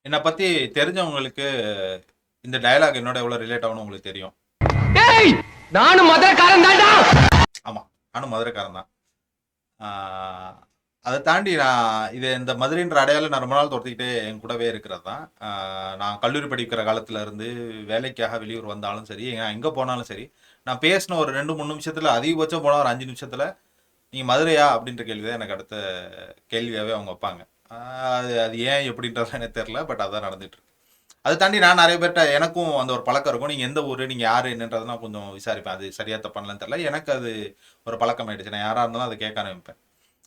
என்ன பத்தி தெரிஞ்சவங்களுக்கு இந்த டயலாக் என்னோட எவ்வளவு ரிலேட் ஆகும்னு உங்களுக்கு தெரியும். ஏய் நானும் மதுரக்காரன் தான்டா. ஆமா, நானும் மதுரைக்காரன் தான். ஆஹ் அதை தாண்டி நான் இது இந்த மதுரைன்ற அடையாளம் நான் ரொம்ப நாள் துரத்திக்கிட்டே என் கூடவே இருக்கிறது தான். நான் கல்லூரி படிக்கிற காலத்துல இருந்து வேலைக்காக வெளியூர் வந்தாலும் சரி, நான் எங்க போனாலும் சரி, நான் பேசின ஒரு 2-3 நிமிஷத்துல, அதிகபட்சம் போனா ஒரு 5 நிமிஷத்துல, நீங்க மதுரையா அப்படின்ற கேள்வி தான் எனக்கு அடுத்த கேள்வியாவே அவங்க வைப்பாங்க. அது அது ஏன் எப்படின்றது எனக்கு தெரியல, பட் அதான் நடந்துட்டு இருக்கு. அதை தாண்டி நான் நிறைய பேர்கிட்ட எனக்கும் அந்த ஒரு பழக்கம் இருக்கும். நீங்க எந்த ஊரு, நீங்க யாரு என்னன்றதை நான் கொஞ்சம் விசாரிப்பேன். அது சரியா தப்பானு தெரியல, எனக்கு அது ஒரு பழக்கம் ஆயிடுச்சு. நான் யாரா இருந்தாலும் அதை கேட்க ஆரம்பிப்பேன்.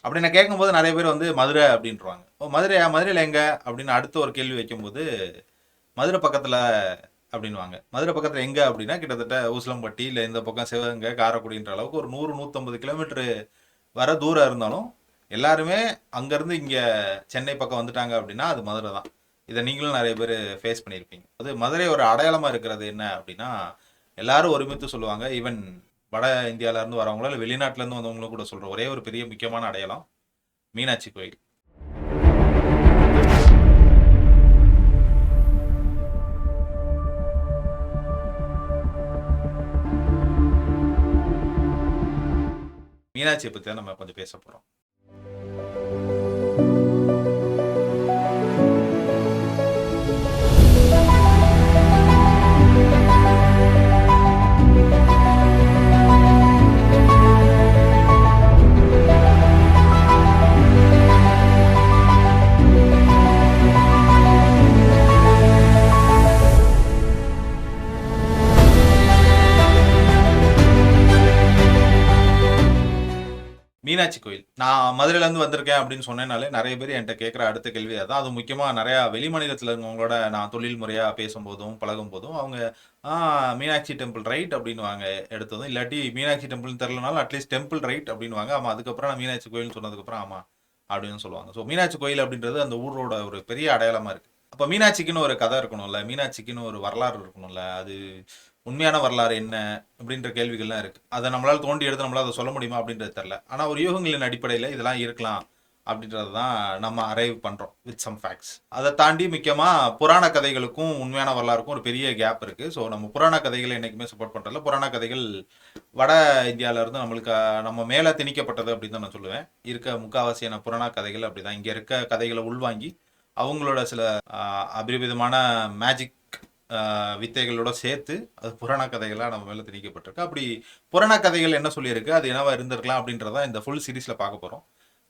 அப்படி நான் கேட்கும்போது நிறைய பேர் வந்து மதுரை அப்படின்ட்டுருவாங்க. ஓ மதுரையா, மதுரையில் எங்க அப்படின்னு அடுத்த ஒரு கேள்வி வைக்கும்போது, மதுரை பக்கத்துல அப்படின்வாங்க. மதுரை பக்கத்துல எங்க அப்படின்னா கிட்டத்தட்ட ஊசலம்பட்டி இல்லை இந்த பக்கம் சிவகங்கை காரைக்குடின்ற அளவுக்கு ஒரு 100-150 கிலோமீட்டர் வர தூரம் இருந்தாலும் எல்லாருமே அங்கேருந்து இங்கே சென்னை பக்கம் வந்துட்டாங்க அப்படின்னா அது மதுரை தான். இதை நீங்களும் நிறைய பேர் ஃபேஸ் பண்ணியிருப்பீங்க. அது மதுரை ஒரு அடையாளமாக இருக்கிறது என்ன அப்படின்னா, எல்லாரும் ஒருமித்து சொல்லுவாங்க. ஈவன் வட இந்தியாவிலேருந்து வரவங்களோ இல்லை வெளிநாட்டிலேருந்து வந்தவங்களும் கூட சொல்கிற ஒரே ஒரு பெரிய முக்கியமான அடையாளம் மீனாட்சி கோயில். மீனாட்சியை பற்றி தான் நம்ம கொஞ்சம் பேச போகிறோம். மீனாட்சி கோயில். நான் மதுரையிலேருந்து வந்திருக்கேன் அப்படின்னு சொன்னேனாலே நிறைய பேர் என்கிட்ட கேட்குற அடுத்த கேள்வி அதான். அது முக்கியமாக நிறையா வெளி மாநிலத்தில் இருக்கவங்களோட நான் தொழில் முறையாக பேசும்போதும் பழகும் போதும் அவங்க மீனாட்சி டெம்பிள் ரைட் அப்படின்வாங்க எடுத்ததும். இல்லாட்டி மீனாட்சி டெம்பிள்னு தெரிலனாலும் அட்லீஸ்ட் டெம்பிள் ரைட் அப்படின்வாங்க. ஆமாம், அதுக்கப்புறம் நான் மீனாட்சி கோயில்னு சொன்னதுக்கப்புறம் ஆமாம் அப்படின்னு சொல்லுவாங்க. ஸோ மீனாட்சி கோயில் அப்படின்றது அந்த ஊரோட ஒரு பெரிய அடையாளமாக இருக்குது. அப்போ மீனாட்சிக்குன்னு ஒரு கதை இருக்கணும்ல, மீனாட்சிக்குன்னு ஒரு வரலாறு இருக்கணும்ல, அது உண்மையான வரலாறு என்ன அப்படின்ற கேள்விகள்லாம் இருக்கு. அதை நம்மளால தோண்டி எடுத்து நம்மளால அதை சொல்ல முடியுமா அப்படின்றது தெரியல. ஆனால் ஒரு யூகங்களின் அடிப்படையில் இதெல்லாம் இருக்கலாம் அப்படின்றது தான் நம்ம அரைவ் பண்ணுறோம் வித் சம் ஃபேக்ட்ஸ். அதை தாண்டி முக்கியமாக புராண கதைகளுக்கும் உண்மையான வரலாறுக்கும் ஒரு பெரிய கேப் இருக்குது. ஸோ நம்ம புராண கதைகளை என்றைக்குமே சப்போர்ட் பண்ணுறதில்ல. புராண கதைகள் வட இந்தியாவிலேருந்து நம்மளுக்கு நம்ம மேலே திணிக்கப்பட்டது அப்படின்னு தான் நான் சொல்லுவேன். இருக்க முக்கால்வாசியான புராண கதைகள் அப்படி தான். இங்கே இருக்க கதைகளை உள்வாங்கி அவங்களோட சில அபரிவிதமான மேஜிக் வித்தைகளோட சேர்த்து அது புராண கதைகளாக நம்ம மேலே திணிக்கப்பட்டிருக்கு. அப்படி புராண கதைகள் என்ன சொல்லியிருக்கு, அது என்னவா இருந்திருக்கலாம் அப்படின்றத இந்த ஃபுல் சீரீஸில் பார்க்க போகிறோம்.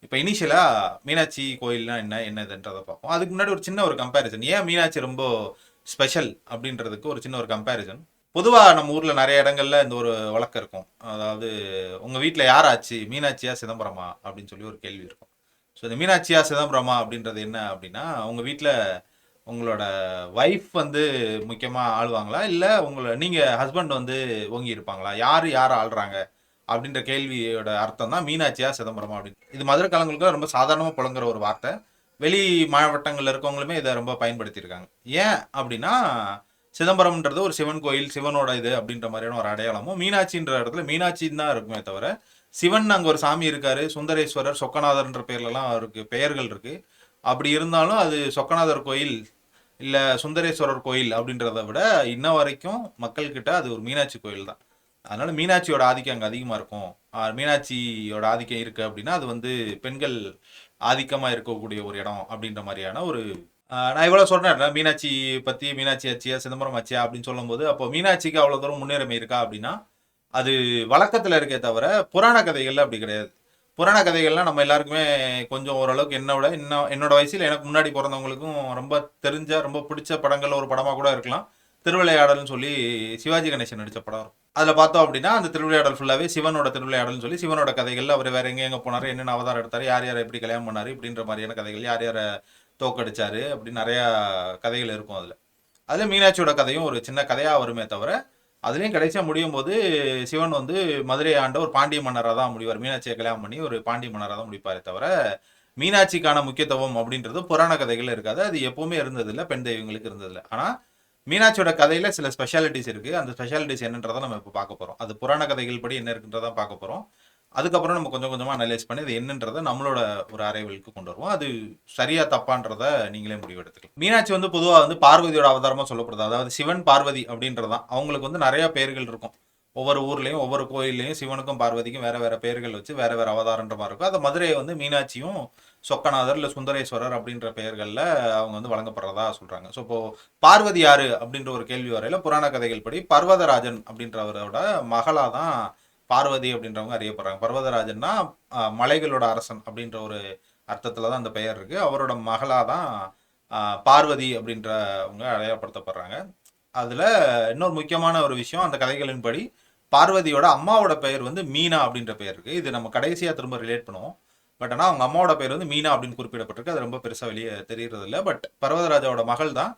இப்போ இனிஷியலாக மீனாட்சி கோயில்னா என்னதுன்றதை பார்ப்போம். அதுக்கு முன்னாடி ஒரு சின்ன ஒரு கம்பேரிசன். ஏன் மீனாட்சி ரொம்ப ஸ்பெஷல் அப்படின்றதுக்கு ஒரு சின்ன ஒரு கம்பேரிசன். பொதுவாக நம்ம ஊரில் நிறைய இடங்கள்ல இந்த ஒரு வழக்கம் இருக்கும். அதாவது உங்கள் வீட்டில் யார் ஆச்சு, மீனாட்சியா சிதம்பரமா அப்படின்னு சொல்லி ஒரு கேள்வி இருக்கும். ஸோ இந்த மீனாட்சியா சிதம்பரமா அப்படின்றது என்ன அப்படின்னா, உங்கள் வீட்டில் உங்களோட ஒய்ஃப் வந்து முக்கியமாக ஆளுவாங்களா, இல்லை நீங்கள் ஹஸ்பண்ட் வந்து ஓங்கி இருப்பாங்களா, யார் ஆள்றாங்க அப்படின்ற கேள்வியோட அர்த்தம் தான் மீனாட்சியா சிதம்பரமா அப்படின்னு. இது மதுரை காலங்களுக்கு ரொம்ப சாதாரணமாக புழங்குற ஒரு வார்த்தை. வெளி மாவட்டங்களில் இருக்கவங்களுமே இதை ரொம்ப பயன்படுத்தியிருக்காங்க. ஏன் அப்படின்னா, சிதம்பரம்ன்றது ஒரு சிவன் கோயில், சிவனோட இது அப்படின்ற மாதிரியான ஒரு அடையாளமும், மீனாட்சின்ற இடத்துல மீனாட்சின்னு தான் இருக்குமே தவிர சிவன் அங்கே ஒரு சாமி இருக்காரு, சுந்தரேஸ்வரர், சொக்கநாதர்ன்ற பேர்லலாம் இருக்கு, பெயர்கள் இருக்கு. அப்படி இருந்தாலும் அது சொக்கநாதர் கோயில் இல்லை சுந்தரேஸ்வரர் கோயில் அப்படின்றத விட இன்ன வரைக்கும் மக்கள்கிட்ட அது ஒரு மீனாட்சி கோயில் தான். அதனால மீனாட்சியோட ஆதிக்கம் அங்கே அதிகமாக இருக்கும். மீனாட்சியோட ஆதிக்கம் இருக்கு அப்படின்னா அது வந்து பெண்கள் ஆதிக்கமாக இருக்கக்கூடிய ஒரு இடம் அப்படின்ற மாதிரியான ஒரு நான் இவ்வளோ சொல்றேன் மீனாட்சி பற்றி. மீனாட்சி ஆச்சியா சிதம்பரம் ஆச்சியா அப்படின்னு சொல்லும்போது அப்போ மீனாட்சிக்கு அவ்வளோ தூரம் முன்னுரிமை இருக்கா அப்படின்னா அது வழக்கத்தில் இருக்கே தவிர புராண கதைகள்ல அப்படி கிடையாது. புராண கதைகள்லாம் நம்ம எல்லாருக்குமே கொஞ்சம் ஓரளவுக்கு என்னோட வயசில் எனக்கு முன்னாடி பிறந்தவங்களுக்கும் ரொம்ப தெரிஞ்ச ரொம்ப பிடிச்ச படங்கள் ஒரு படமாக கூட இருக்கலாம். திருவிளையாடல்னு சொல்லி சிவாஜி கணேசன் நடித்த படம் இருக்கும். அதில் பார்த்தோம் அப்படின்னா அந்த திருவிளையாடல் ஃபுல்லாகவே சிவனோட திருவிளையாடல்னு சொல்லி சிவனோட கதைகள், அவர் வேற எங்கே போனார், என்னென்ன அவதாரம் எடுத்தார், யார் யாரை எப்படி கல்யாணம் பண்ணார் இப்படின்ற மாதிரியான கதைகள், யார் யாரை தோக்கடிச்சாரு அப்படின்னு நிறையா கதைகள் இருக்கும். அதில் மீனாட்சியோட கதையும் ஒரு சின்ன கதையாக வருமே தவிர அதுலேயும் கடைசியாக முடியும் போது சிவன் வந்து மதுரை ஆண்ட ஒரு பாண்டிய மன்னராக தான் முடிவார். மீனாட்சியை கல்யாணம் பண்ணி ஒரு பாண்டிய மன்னராக தான் முடிப்பாரே தவிர மீனாட்சிக்கான முக்கியத்துவம் அப்படின்றது புராண கதைகள் இருக்காது. அது எப்பவுமே இருந்ததில்லை, பெண் தெய்வங்களுக்கு இருந்ததில்லை. ஆனால் மீனாட்சியோட கதையில் சில ஸ்பெஷாலிட்டிஸ் இருக்குது. அந்த ஸ்பெஷாலிட்டிஸ் என்னன்றதை நம்ம இப்போ பார்க்க போகிறோம். அது புராண கதைகள் படி என்ன இருக்குன்றதான் பார்க்க போகிறோம். அதுக்கப்புறம் நம்ம கொஞ்சம் கொஞ்சமா அனலைஸ் பண்ணி அது என்னன்றதை நம்மளோட ஒரு அரைவலுக்கு கொண்டு வருவோம். அது சரியா தப்பான்றத நீங்களே முடிவெடுத்துக்கலாம். மீனாட்சி வந்து பொதுவா வந்து பார்வதியோட அவதாரமா சொல்லப்படுது. அதாவது சிவன் பார்வதி அப்படின்றதான். அவங்களுக்கு வந்து நிறைய பெயர்கள் இருக்கும். ஒவ்வொரு ஊர்லயும் ஒவ்வொரு கோயில்லையும் சிவனுக்கும் பார்வதிக்கும் வேற வேற பெயர்கள் வச்சு வேற வேற அவதாரன்ற மாதிரி இருக்கும். அது மதுரையை வந்து மீனாட்சியும் சொக்கநாதர் இல்ல சுந்தரேஸ்வரர் அப்படின்ற பெயர்கள்ல அவங்க வந்து வழங்கப்படுறதா சொல்றாங்க. ஸோ இப்போ பார்வதி யாரு அப்படின்ற ஒரு கேள்வி வரையில புராண கதைகள் படி பர்வதராஜன் அப்படின்றவரோட மகளா தான் பார்வதி அப்படின்றவங்க அறியப்படுறாங்க. பர்வதராஜன்னா மலைகளோட அரசன் அப்படின்ற ஒரு அர்த்தத்துல தான் அந்த பெயர் இருக்கு. அவரோட மகளா தான் பார்வதி அப்படின்றவங்க அடையாளப்படுத்தப்படுறாங்க. அதுல இன்னொரு முக்கியமான ஒரு விஷயம், அந்த கதைகளின்படி பார்வதியோட அம்மாவோட பெயர் வந்து மீனா அப்படின்ற பெயர் இருக்கு. இது நம்ம கடைசியா திரும்ப ரிலேட் பண்ணுவோம். பட் ஆனால் அவங்க அம்மாவோட பேர் வந்து மீனா அப்படின்னு குறிப்பிடப்பட்டிருக்கு. அது ரொம்ப பெருசா வெளியே தெரியறது இல்லை. பட் பர்வதராஜாவோட மகள் தான்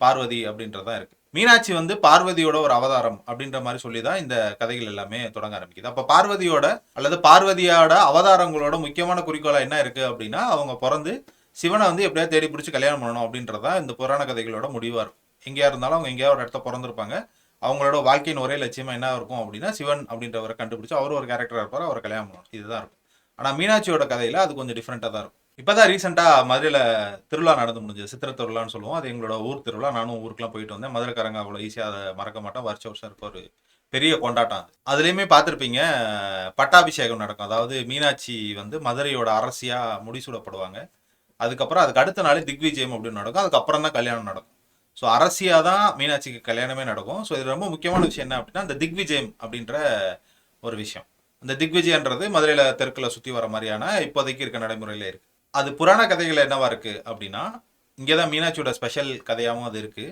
பார்வதி அப்படின்றதான் இருக்கு. மீனாட்சி வந்து பார்வதியோட ஒரு அவதாரம் அப்படின்ற மாதிரி சொல்லிதான் இந்த கதைகள் எல்லாமே தொடங்க ஆரம்பிக்குது. அப்ப பார்வதியோட அல்லது பார்வதியோட அவதாரங்களோட முக்கியமான குறிக்கோளா என்ன இருக்கு அப்படின்னா, அவங்க பிறந்து சிவனை வந்து எப்படியா தேடி பிடிச்சி கல்யாணம் பண்ணணும் அப்படின்றதா இந்த புராண கதைகளோட முடிவா இருக்கும். எங்கேயா இருந்தாலும் அவங்க எங்கேயா ஒரு இடத்த பிறந்திருப்பாங்க. அவங்களோட வாழ்க்கையின் ஒரே லட்சியமா என்ன இருக்கும் அப்படின்னா, சிவன் அப்படின்றவரை கண்டுபிடிச்சு அவரும் ஒரு கேரக்டரா இருப்பார், அவரை கல்யாணம் பண்ணணும், இதுதான் இருக்கும். ஆனா மீனாட்சியோட கதையில அது கொஞ்சம் டிஃப்ரெண்டா தான் இருக்கும். இப்பதான் ரீசெண்டா மதுரையில திருவிழா நடந்து முடிஞ்சது. சித்திரை திருவிழான்னு சொல்லுவோம். அது எங்களோட ஊர் திருவிழா. நானும் ஊருக்குலாம் போயிட்டு வந்தேன். மதுரைக்காரங்க அவ்வளோ ஈஸியா அதை மறக்க மாட்டோம். வருஷம் வருஷம் இருக்க ஒரு பெரிய கொண்டாட்டம். அதுலயுமே பார்த்திருப்பீங்க, பட்டாபிஷேகம் நடக்கும். அதாவது மீனாட்சி வந்து மதுரையோட அரசியா முடிசூடப்படுவாங்க. அதுக்கப்புறம் அதுக்கு அடுத்த நாளே திக்விஜயம் அப்படின்னு நடக்கும். அதுக்கப்புறம் தான் கல்யாணம் நடக்கும். ஸோ அரசியா தான் மீனாட்சிக்கு கல்யாணமே நடக்கும். ஸோ இது ரொம்ப முக்கியமான விஷயம் என்ன அப்படின்னா, இந்த திக்விஜயம் அப்படின்ற ஒரு விஷயம். அந்த திக்விஜயன்றது மதுரையில தெற்குல சுத்தி வர மாதிரியான இப்போதைக்கு இருக்க நடைமுறையில இருக்கு. அது புராண கதைகள் என்னவா இருக்கு அப்படின்னா, இங்கேதான் மீனாட்சியோட ஸ்பெஷல் கதையாகவும் அது இருக்கு.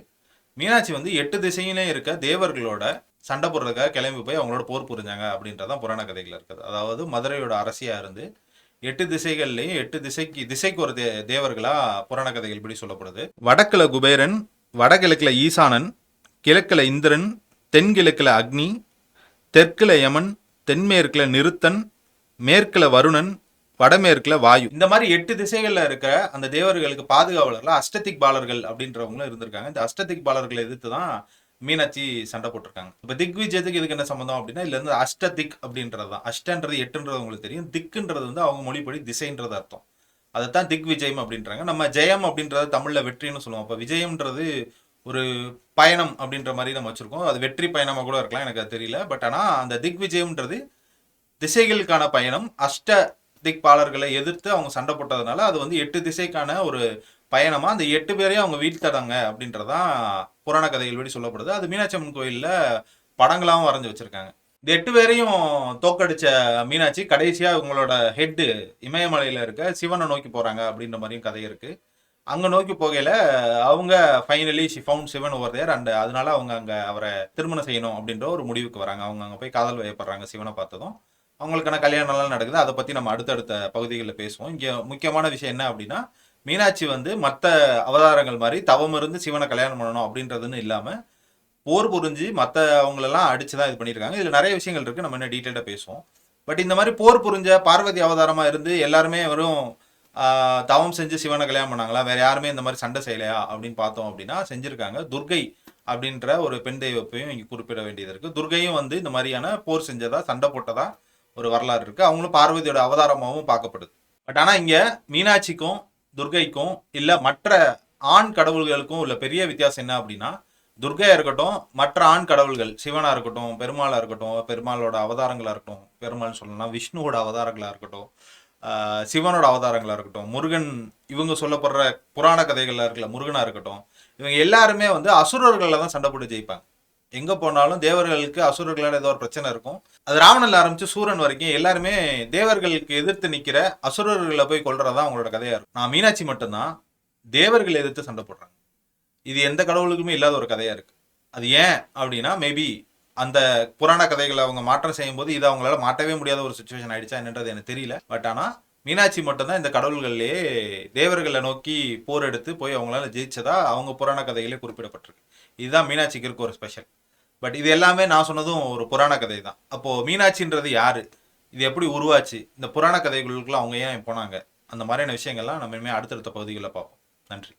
மீனாட்சி வந்து 8 திசையிலே இருக்க தேவர்களோட சண்டை போடுறதுக்காக கிளம்பி போய் அவங்களோட போர் புரிஞ்சாங்க அப்படின்றதான் புராண கதைகள் இருக்குது. அதாவது மதுரையோட அரசியா இருந்து 8 திசைகள்லையும் 8 திசைக்கு ஒரு தேவர்களா புராண கதைகள் படி சொல்லப்படுது. வடக்குல குபேரன், வடகிழக்குல ஈசானன், கிழக்குல இந்திரன், தென்கிழக்குல அக்னி, தெற்குல யமன், தென்மேற்குல நிருத்தன், மேற்குல வருணன், வடமேற்குல வாயு. இந்த மாதிரி 8 திசைகள்ல இருக்கிற அந்த தேவர்களுக்கு பாதுகாவலர்கள் அஷ்டதிக் பாலர்கள் அப்படின்றவங்களும் இருந்திருக்காங்க. இந்த அஷ்டதிக் பாலர்களை எதிர்த்து தான் மீனாட்சி சண்டை போட்டிருக்காங்க. இப்ப திக்விஜயத்துக்கு இதுக்கு என்ன சம்பந்தம் அப்படின்னா, இதுல இருந்து அஷ்டதிக் அப்படின்றது தான். அஷ்டன்றது 8ன்றது உங்களுக்கு தெரியும். திக்குன்றது வந்து அவங்க மொழிப்படி திசைன்றது அர்த்தம். அதைத்தான் திக் விஜயம் அப்படின்றாங்க. நம்ம ஜெயம் அப்படின்றது தமிழ்ல வெற்றின்னு சொல்லுவோம். அப்ப விஜயம்ன்றது ஒரு பயணம் அப்படின்ற மாதிரி நம்ம வச்சிருக்கோம். அது வெற்றி பயணமா கூட இருக்கலாம், எனக்கு அது தெரியல. பட் ஆனா அந்த திக் விஜயம்ன்றது திசைகளுக்கான பயணம். அஷ்ட திக்பாலர்களை எதிர்த்து அவங்க சண்டை போட்டதுனால அது வந்து 8 திசைக்கான ஒரு பயணமா அந்த 8 பேரையும் அவங்க வீழ்த்தடாங்க அப்படின்றதான் புராண கதைகள் படி சொல்லப்படுது. அது மீனாட்சி அம்மன் கோயில்ல படங்களாவும் வரைஞ்சு வச்சிருக்காங்க. இந்த 8 பேரையும் தோக்கடிச்ச மீனாட்சி கடைசியா உங்களோட ஹெட் இமயமலையில இருக்க சிவனை நோக்கி போறாங்க அப்படின்ற மாதிரியும் கதை இருக்கு. அங்க நோக்கி போகையில அவங்க finally she found Sivan over there and அதனால அவங்க அங்க அவரை திருமணம் செய்யணும் அப்படின்ற ஒரு முடிவுக்கு வராங்க. அவங்க அங்க போய் காதல் வயப்படுறாங்க சிவனை பார்த்ததும். அவங்களுக்கான கல்யாணம்லாம் நடக்குது. அதை பத்தி நம்ம அடுத்தடுத்த பகுதிகளில் பேசுவோம். இங்க முக்கியமான விஷயம் என்ன அப்படின்னா, மீனாட்சி வந்து மற்ற அவதாரங்கள் மாதிரி தவம் இருந்து சிவனை கல்யாணம் பண்ணணும் அப்படின்றதுன்னு இல்லாம போர் புரிஞ்சு மற்ற அவங்களெல்லாம் அடிச்சுதான் இது பண்ணியிருக்காங்க. இதுல நிறைய விஷயங்கள் இருக்கு, நம்ம என்ன டீட்டெயிலா பேசுவோம். பட் இந்த மாதிரி போர் புரிஞ்ச பார்வதி அவதாரமா இருந்து எல்லாருமே வெறும் தவம் செஞ்சு சிவனை கல்யாணம் பண்ணாங்களா, வேற யாருமே இந்த மாதிரி சண்டை செய்யலையா அப்படின்னு பார்த்தோம் அப்படின்னா செஞ்சிருக்காங்க. துர்கை அப்படின்ற ஒரு பெண் தெய்வத்தையும் இங்க குறிப்பிட வேண்டியது இருக்கு. துர்கையும் வந்து இந்த மாதிரியான போர் செஞ்சதா சண்டை போட்டதா ஒரு வரலாறு இருக்கு. அவங்களும் பார்வதியோட அவதாரமாகவும் பார்க்கப்படுது. பட் ஆனா இங்க மீனாட்சிக்கும் துர்கைக்கும் இல்ல மற்ற ஆண் கடவுள்களுக்கும் உள்ள பெரிய வித்தியாசம் என்ன அப்படின்னா, துர்கையா இருக்கட்டும், மற்ற ஆண் கடவுள்கள் சிவனா இருக்கட்டும், பெருமாளா இருக்கட்டும், பெருமாளோட அவதாரங்களா இருக்கட்டும், பெருமாள் சொல்லலாம், விஷ்ணுவோட அவதாரங்களா இருக்கட்டும், சிவனோட அவதாரங்களா இருக்கட்டும், முருகன், இவங்க சொல்லப்படுற புராண கதைகள்ல இருக்கல முருகனா இருக்கட்டும், இவங்க எல்லாருமே வந்து அசுரர்கள்ல தான் சண்டை போட்டு ஜெயிப்பாங்க. எங்க போனாலும் தேவர்களுக்கு அசுரர்களோட ஏதோ ஒரு பிரச்சனை இருக்கும். அது ராவணன்ல ஆரம்பிச்சு சூரன் வரைக்கும் எல்லாருமே தேவர்களுக்கு எதிர்த்து நிக்கிற அசுரர்களை போய் கொல்றதா அவங்களோட கதையா இருக்கும். நான் மீனாட்சி மட்டும்தான் தேவர்களை எதிர்த்து சண்டை போடுறாங்க. இது எந்த கடவுளுக்குமே இல்லாத ஒரு கதையா இருக்கு. அது ஏன் அப்படின்னா, மேபி அந்த புராண கதைகளை அவங்க மாற்றம் செய்யும் போது இது அவங்களால மாற்றவே முடியாத ஒரு சுச்சுவேஷன் ஆயிடுச்சா என்னன்றது எனக்கு தெரியல. பட் ஆனா மீனாட்சி மட்டும்தான் இந்த கடவுள்கள்லயே தேவர்களை நோக்கி போர் எடுத்து போய் அவங்களால ஜெயிச்சதா அவங்க புராண கதைகளே குறிப்பிடப்பட்டிருக்கு. இதுதான் மீனாட்சிக்கு இருக்க ஒரு ஸ்பெஷல். பட் இது எல்லாமே நான் சொன்னதும் ஒரு புராண கதை தான். அப்போ மீனாட்சின்றது யாரு, இது எப்படி உருவாச்சு, இந்த புராண கதைகளுக்குள்ள அவங்க ஏன் போனாங்க, அந்த மாதிரியான விஷயங்கள்லாம் நம்ம இனிமேல் அடுத்தடுத்த பகுதிகளில் பார்ப்போம். நன்றி.